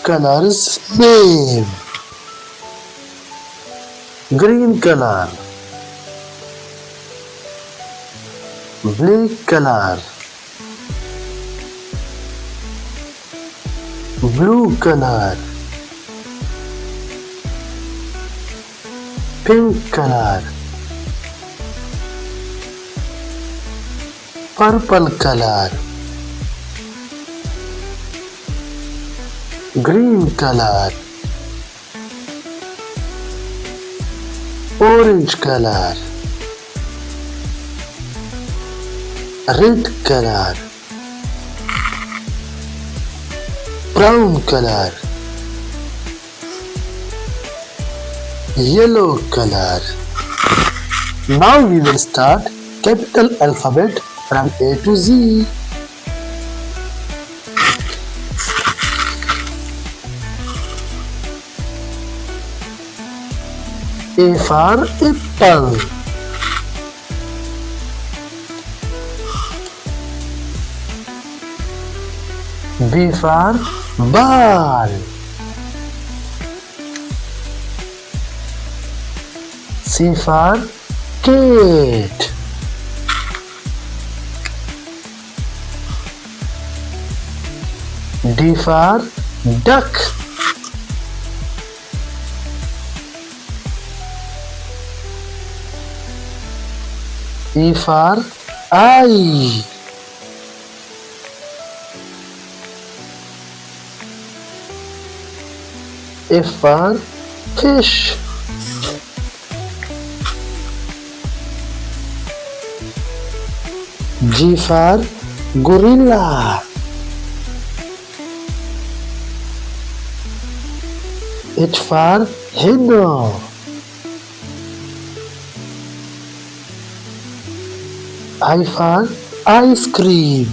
color's name? Green color, black color, blue color, pink color, purple color, green color, orange color, red color, brown color, yellow color. Now we will start capital alphabet from A to Z. A for apple. B for ball. C for cat. D for duck. E for eye. F for fish. G for gorilla. H for hen. I for ice cream.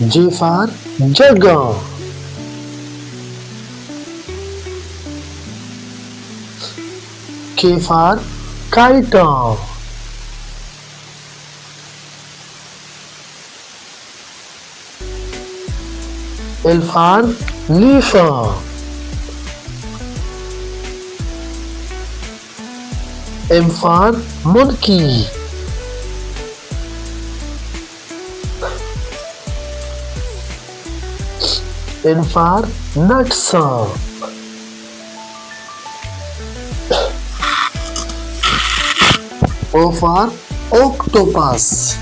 J for jug. K for kite. L for leaf. M for monkey. N for nuts. O for octopus.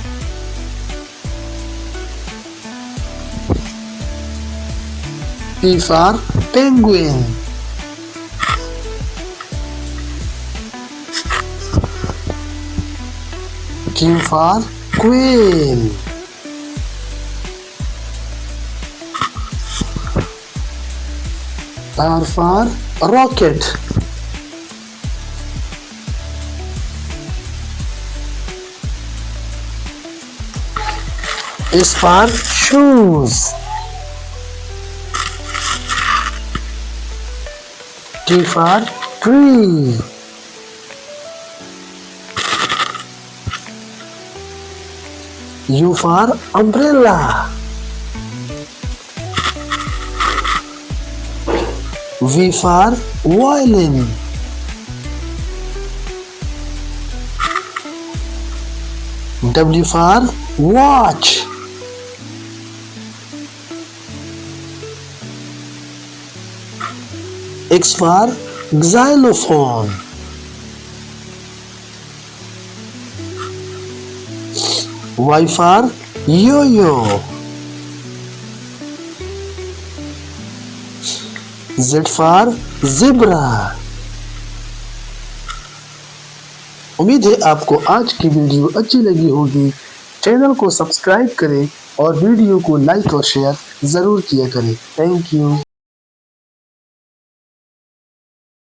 P for penguin. Q for quail. R for rocket. S for shoes. T for tree. U for umbrella. V for violin. W for watch. X for xylophone. Y for yo-yo. Z for zebra. उम्मीद है आपको आज की video अच्छी लगी होगी। Channel को subscribe करें और वीडियो को लाइक और शेयर ज़रूर किया करें। Thank you.